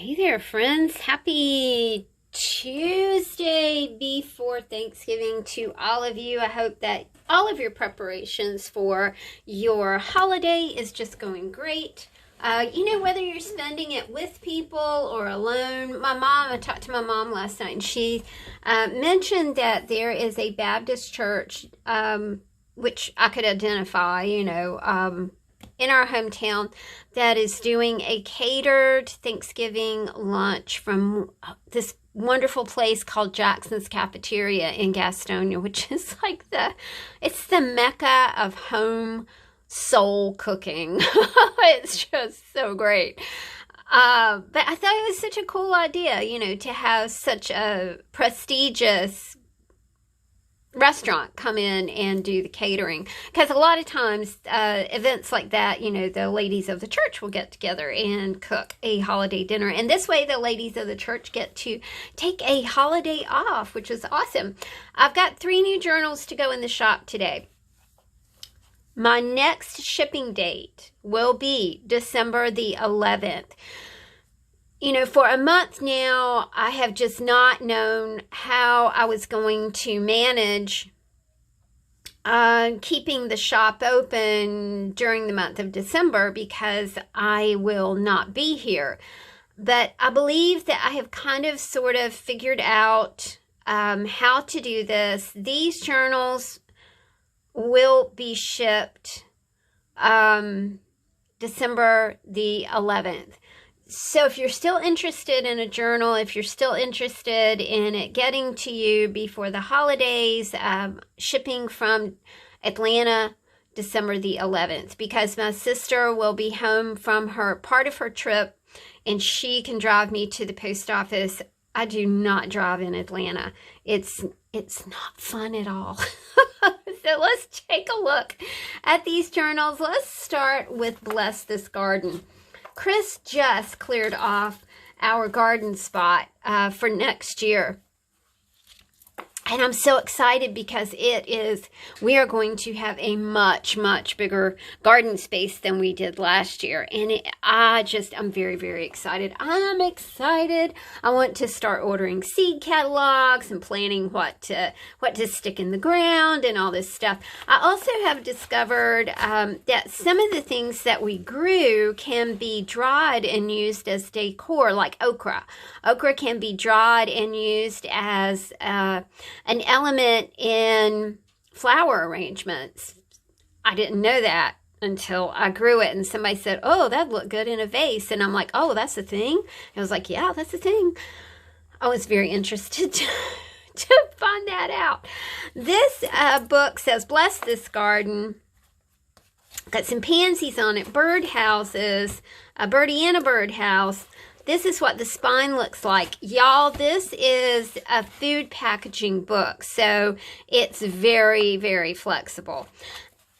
Hey there, friends. Happy Tuesday before Thanksgiving to all of you. I hope that all of your preparations for your holiday is just going great. Whether you're spending it with people or alone. I talked to my mom last night, and she mentioned that there is a Baptist church, which I could identify, in our hometown, that is doing a catered Thanksgiving lunch from this wonderful place called Jackson's Cafeteria in Gastonia, which is like it's the mecca of home soul cooking. It's just so great. But I thought it was such a cool idea, to have such a prestigious restaurant come in and do the catering, because a lot of times events like that, the ladies of the church will get together and cook a holiday dinner, and this way the ladies of the church get to take a holiday off, which is awesome. I've got 3 new journals to go in the shop today. My next shipping date will be December the 11th. For a month now, I have just not known how I was going to manage keeping the shop open during the month of December, because I will not be here. But I believe that I have kind of sort of figured out how to do this. These journals will be shipped December the 11th. So if you're still interested in a journal, if you're still interested in it getting to you before the holidays, shipping from Atlanta December the 11th, because my sister will be home from part of her trip, and she can drive me to the post office. I do not drive in Atlanta. It's not fun at all. So let's take a look at these journals. Let's start with Bless This Garden. Chris just cleared off our garden spot for next year. And I'm so excited because we are going to have a much, much bigger garden space than we did last year. And I'm very, very excited. I'm excited. I want to start ordering seed catalogs and planning what to stick in the ground and all this stuff. I also have discovered that some of the things that we grew can be dried and used as decor, like okra. Okra can be dried and used as an element in flower arrangements. I didn't know that until I grew it, and somebody said, "Oh, that'd look good in a vase." And I'm like, "Oh, that's a thing?" I was like, "Yeah, that's a thing." I was very interested to find that out. This book says, "Bless This Garden." Got some pansies on it, bird houses, a birdie in a birdhouse. This is what the spine looks like. Y'all, this is a food packaging book, so it's very, very flexible.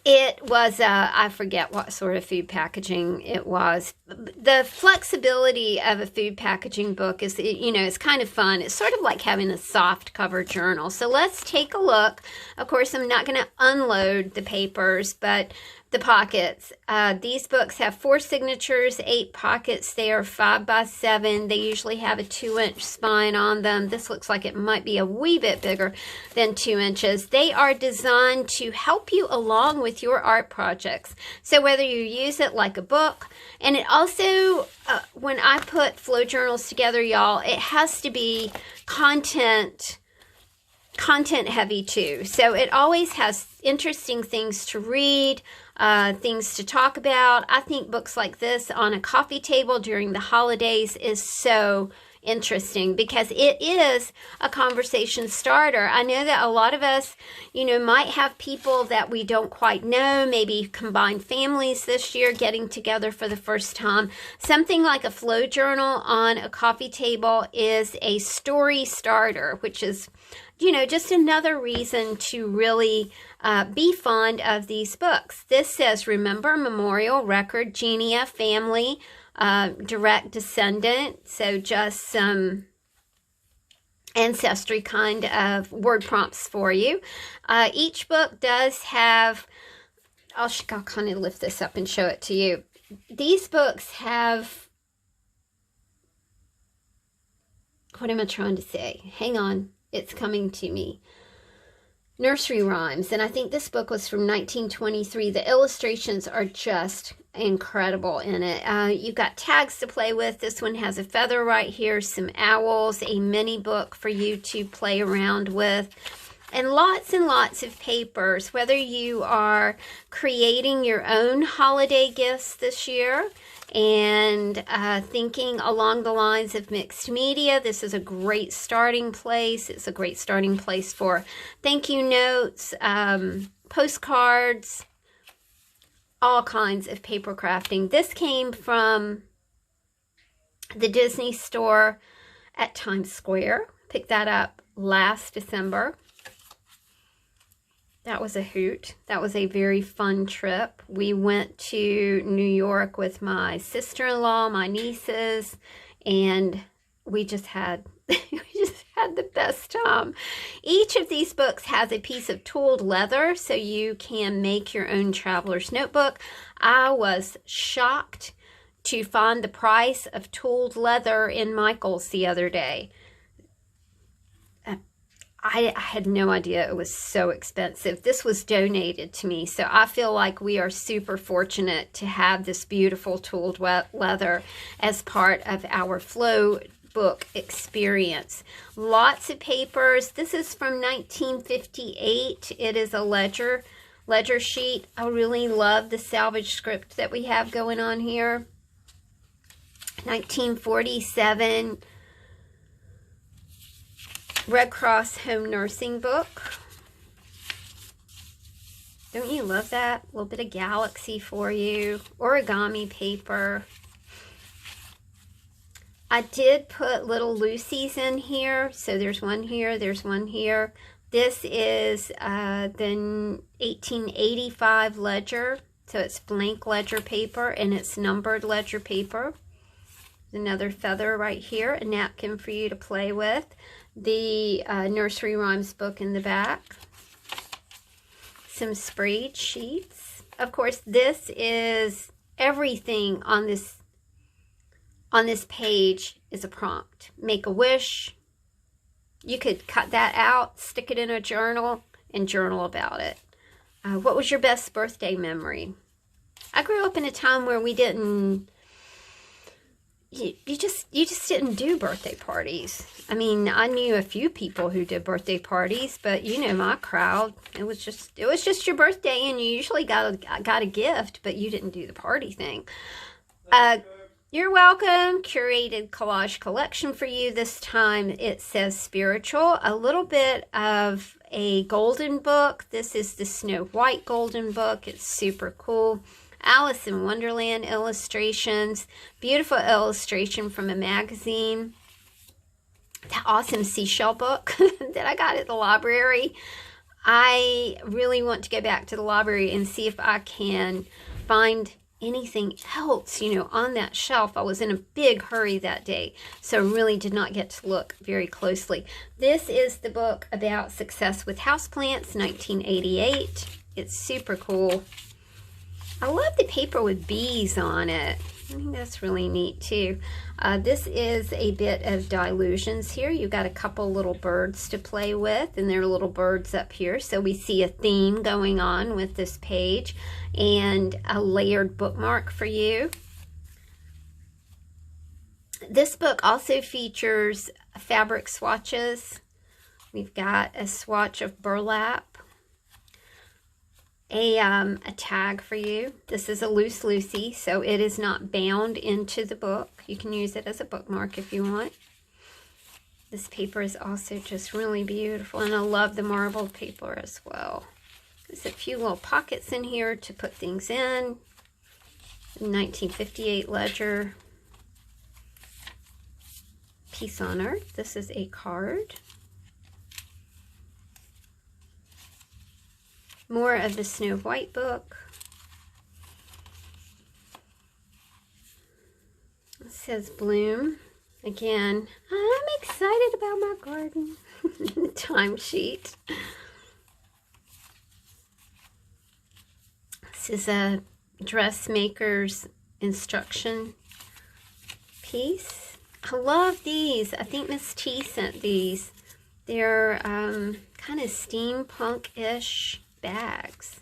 It was, I forget what sort of food packaging it was. The flexibility of a food packaging book is, it's kind of fun. It's sort of like having a soft cover journal. So let's take a look. Of course, I'm not going to unload the papers, but the pockets. These books have 4 signatures, 8 pockets. They are 5 by 7. They usually have a 2-inch spine on them. This looks like it might be a wee bit bigger than 2 inches. They are designed to help you along with your art projects. So whether you use it like a book, and it also, when I put flow journals together, y'all, it has to be content heavy too. So it always has interesting things to read, things to talk about. I think books like this on a coffee table during the holidays is so interesting because it is a conversation starter. I know that a lot of us, might have people that we don't quite know, maybe combined families this year getting together for the first time. Something like a flow journal on a coffee table is a story starter, which is just another reason to really be fond of these books. This says, "Remember, Memorial, Record, Genia, Family, Direct Descendant." So just some ancestry kind of word prompts for you. Each book does have, I'll kind of lift this up and show it to you. These books have What am I trying to say? Hang on. It's coming to me. Nursery rhymes. And I think this book was from 1923. The illustrations are just incredible in it. You've got tags to play with. This one has a feather right here, some owls, a mini book for you to play around with, and lots of papers. Whether you are creating your own holiday gifts this year and thinking along the lines of mixed media, this is a great starting place. It's a great starting place for thank you notes, postcards, all kinds of paper crafting. This came from the Disney store at Times Square. Picked that up last December. That was a hoot. That was a very fun trip. We went to New York with my sister-in-law, my nieces, and we just had the best time. Each of these books has a piece of tooled leather, so you can make your own traveler's notebook. I was shocked to find the price of tooled leather in Michael's the other day. I had no idea it was so expensive. This was donated to me, so I feel like we are super fortunate to have this beautiful tooled leather as part of our flow book experience. Lots of papers. This is from 1958. It is a ledger sheet. I really love the salvage script that we have going on here. 1947 Red Cross home nursing book. Don't you love that? A little bit of galaxy for you. Origami paper. I did put little Lucy's in here. So there's one here, there's one here. This is the 1885 ledger. So it's blank ledger paper and it's numbered ledger paper. Another feather right here, a napkin for you to play with. The nursery rhymes book in the back. Some sprayed sheets. Of course, this is everything on this page is a prompt. Make a wish. You could cut that out, stick it in a journal, and journal about it. What was your best birthday memory? I grew up in a time where we didn't. You just didn't do birthday parties. I mean, I knew a few people who did birthday parties, but you know my crowd. It was just your birthday, and you usually got a gift, but you didn't do the party thing. You're welcome. Curated collage collection for you this time. It says spiritual. A little bit of a golden book. This is the Snow White golden book. It's super cool. Alice in Wonderland illustrations. Beautiful illustration from a magazine. That awesome seashell book that I got at the library. I really want to go back to the library and see if I can find anything else, you know, on that shelf. I was in a big hurry that day, so really did not get to look very closely. This is the book about success with houseplants, 1988. It's super cool. I love the paper with bees on it. I think that's really neat too. This is a bit of dilutions here. You've got a couple little birds to play with, and there are little birds up here. So we see a theme going on with this page, and a layered bookmark for you. This book also features fabric swatches. We've got a swatch of burlap. A tag for you. This is a loose Lucy, so it is not bound into the book. You can use it as a bookmark if you want. This paper is also just really beautiful, and I love the marbled paper as well. There's a few little pockets in here to put things in. 1958 ledger. Peace on Earth. This is a card. More of the Snow White book. It says bloom. Again, I'm excited about my garden. Timesheet. This is a dressmaker's instruction piece. I love these. I think Miss T sent these. They're kind of steampunk-ish bags.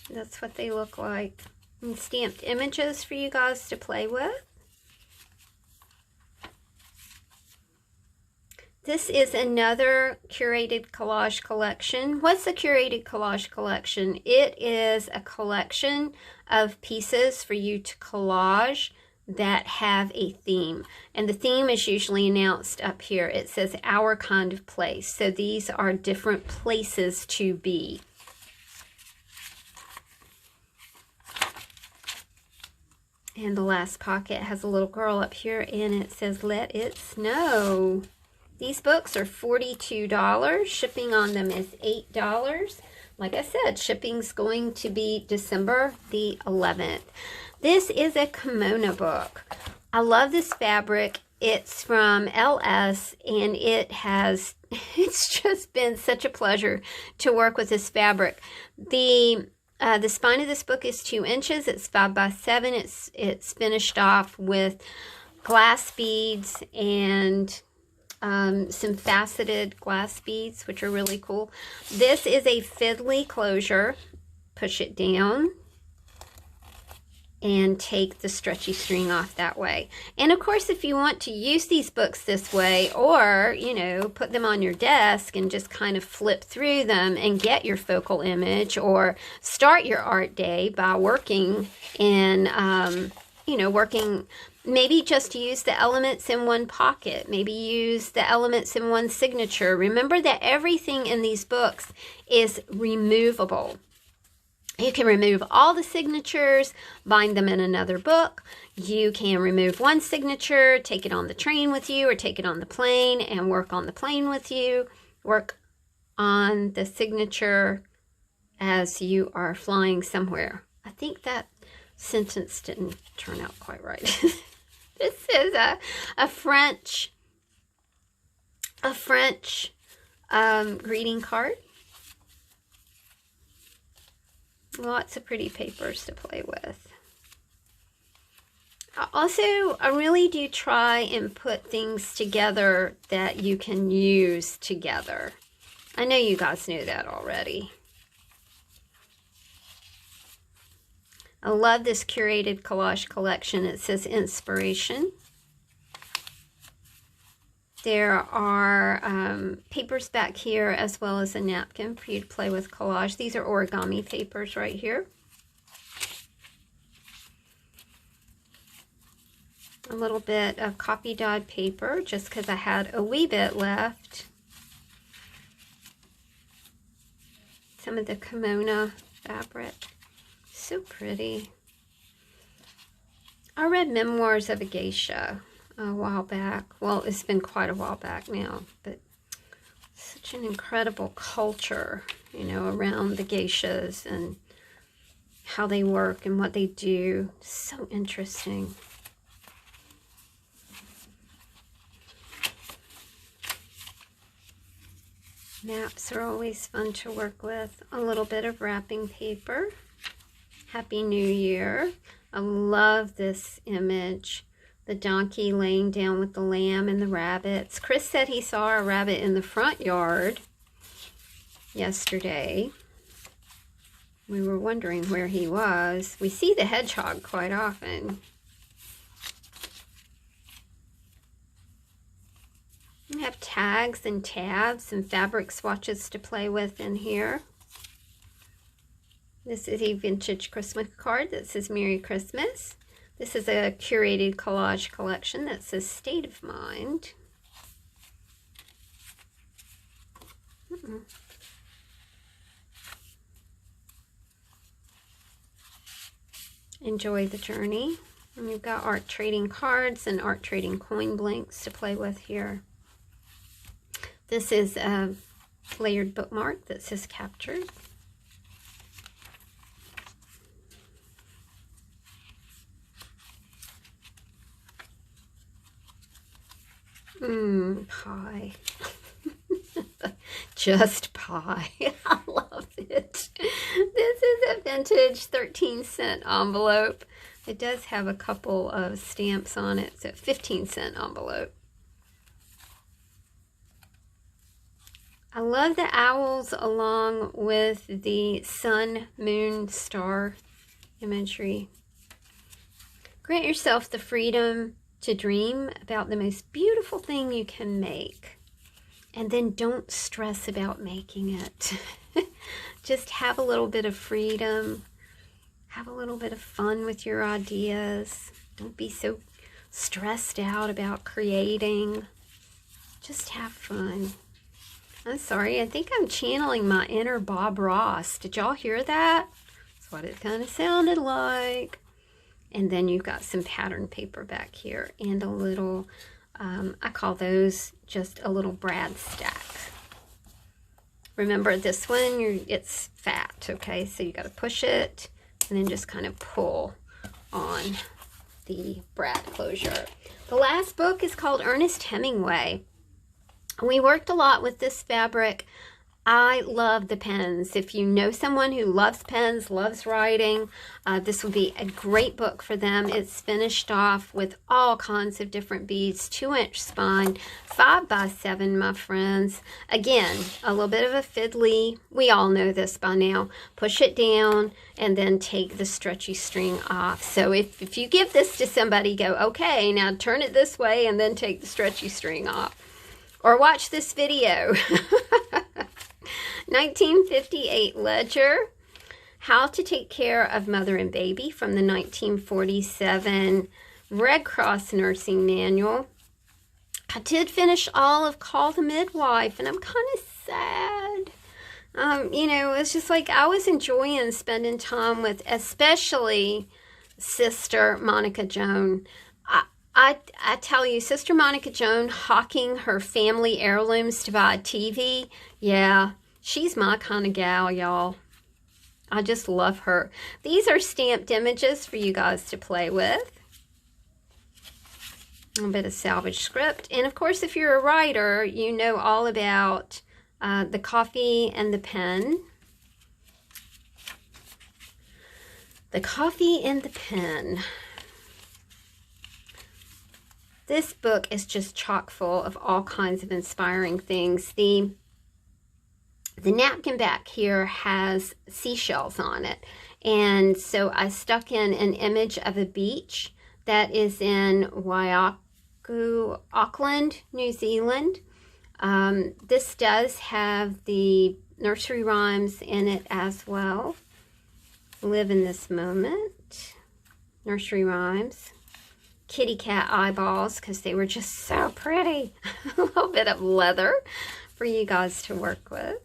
That's what they look like. And stamped images for you guys to play with. This is another curated collage collection. What's a curated collage collection? It is a collection of pieces for you to collage that have a theme. And the theme is usually announced up here. It says our kind of place. So these are different places to be. And the last pocket has a little girl up here and it says, let it snow. These books are $42. Shipping on them is $8. Like I said, shipping's going to be December the 11th. This is a kimono book. I love this fabric. It's from LS and it's just been such a pleasure to work with this fabric. The spine of this book is 2 inches. It's 5 by 7. It's finished off with glass beads and some faceted glass beads, which are really cool. This is a fiddly closure. Push it down and take the stretchy string off that way. And of course, if you want to use these books this way, or, you know, put them on your desk and just kind of flip through them and get your focal image, or start your art day by working in, you know, maybe just use the elements in one pocket. Maybe use the elements in one signature. Remember that everything in these books is removable. You can remove all the signatures, bind them in another book. You can remove one signature, take it on the train with you, or take it on the plane and work on the plane with you. Work on the signature as you are flying somewhere. I think that sentence didn't turn out quite right. This is a French greeting card. Lots of pretty papers to play with. Also, I really do try and put things together that you can use together. I know you guys knew that already. I love this curated collage collection. It says inspiration. There are papers back here as well as a napkin for you to play with collage. These are origami papers right here. A little bit of copy dyed paper just because I had a wee bit left. Some of the kimono fabric. So pretty. I read Memoirs of a Geisha a while back. Well, it's been quite a while back now, but such an incredible culture, you know, around the geishas and how they work and what they do. So interesting. Maps are always fun to work with. A little bit of wrapping paper. Happy New Year. I love this image. The donkey laying down with the lamb and the rabbits. Chris said he saw a rabbit in the front yard yesterday. We were wondering where he was. We see the hedgehog quite often. We have tags and tabs and fabric swatches to play with in here. This is a vintage Christmas card that says Merry Christmas. This is a curated collage collection that says State of Mind. Enjoy the journey. And we've got art trading cards and art trading coin blanks to play with here. This is a layered bookmark that says Captured. Pie. Just pie. I love it. This is a vintage 13-cent envelope. It does have a couple of stamps on it. It's a 15-cent envelope. I love the owls along with the sun, moon, star imagery. Grant yourself the freedom to dream about the most beautiful thing you can make. And then don't stress about making it. Just have a little bit of freedom. Have a little bit of fun with your ideas. Don't be so stressed out about creating. Just have fun. I'm sorry, I think I'm channeling my inner Bob Ross. Did y'all hear that? That's what it kind of sounded like. And then you've got some pattern paper back here and a little, I call those just a little brad stack. Remember this one, it's fat, okay? So you got to push it and then just kind of pull on the brad closure. The last book is called Ernest Hemingway. We worked a lot with this fabric. I love the pens. If you know someone who loves pens, loves writing, this would be a great book for them. It's finished off with all kinds of different beads, 2-inch spine, 5x7, my friends. Again, a little bit of a fiddly. We all know this by now. Push it down and then take the stretchy string off. So if you give this to somebody, go, okay, now turn it this way and then take the stretchy string off. Or watch this video. 1958 ledger, How to Take Care of Mother and Baby from the 1947 Red Cross Nursing Manual. I did finish all of Call the Midwife, and I'm kind of sad. You know, it's just like I was enjoying spending time with, especially Sister Monica Joan. I tell you, Sister Monica Joan hawking her family heirlooms to buy a TV, yeah, she's my kind of gal, y'all. I just love her. These are stamped images for you guys to play with. A bit of salvage script. And of course, if you're a writer, you know all about the coffee and the pen. The coffee and the pen. This book is just chock full of all kinds of inspiring things. The napkin back here has seashells on it. And so I stuck in an image of a beach that is in Waiaku, Auckland, New Zealand. This does have the nursery rhymes in it as well. Live in this moment. Nursery rhymes. Kitty cat eyeballs because they were just so pretty. A little bit of leather for you guys to work with.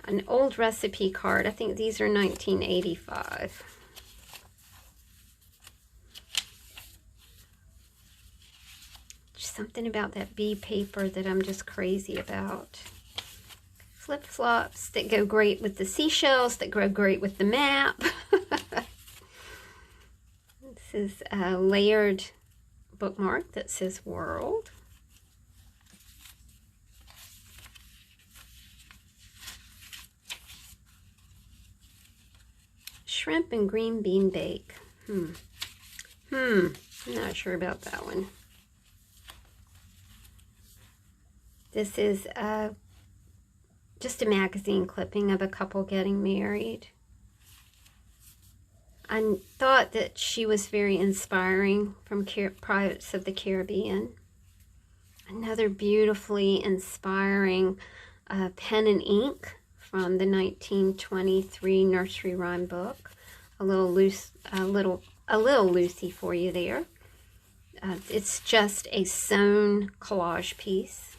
An old recipe card. I think these are 1985. Just something about that bee paper that I'm just crazy about. Flip-flops that go great with the seashells, that go great with the map. This is a layered bookmark that says world. Shrimp and green bean bake. I'm not sure about that one. This is just a magazine clipping of a couple getting married. I thought that she was very inspiring from Pirates of the Caribbean. Another beautifully inspiring pen and ink from the 1923 nursery rhyme book. A little Lucy for you there. It's just a sewn collage piece.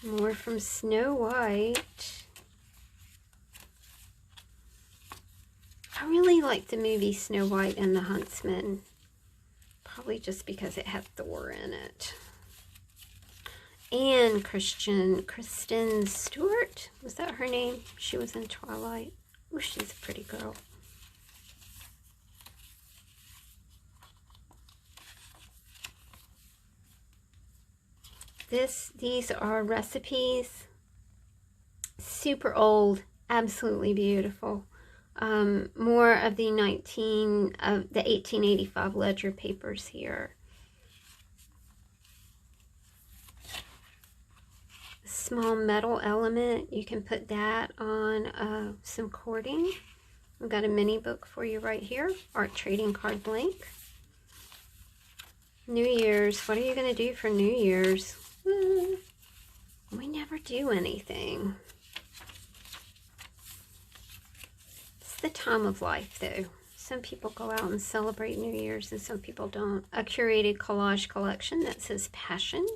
More from Snow White. I really like the movie Snow White and the Huntsman. Probably just because it had Thor in it. And Kristen Stewart, was that her name? She was in Twilight. Oh, she's a pretty girl. These are recipes. Super old, absolutely beautiful. more of the 1885 ledger papers here. Small metal element, you can put that on some cording. We've got a mini book for you right here. Art trading card blank. New Year's. What are you going to do for New Year's? We never do anything. It's the time of life, though. Some people go out and celebrate New Year's and some people don't. A curated collage collection that says passion.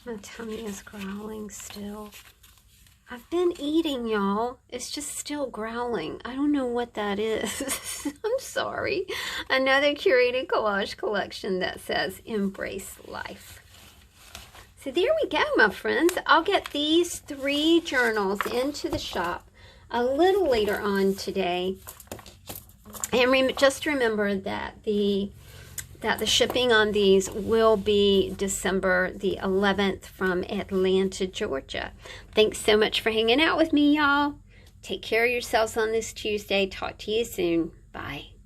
My tummy is growling still. I've been eating, y'all. It's just still growling. I don't know what that is. I'm sorry. Another curated collage collection that says embrace life. So there we go, my friends. I'll get these 3 journals into the shop a little later on today. And just remember that the shipping on these will be December the 11th from Atlanta, Georgia. Thanks so much for hanging out with me, y'all. Take care of yourselves on this Tuesday. Talk to you soon. Bye.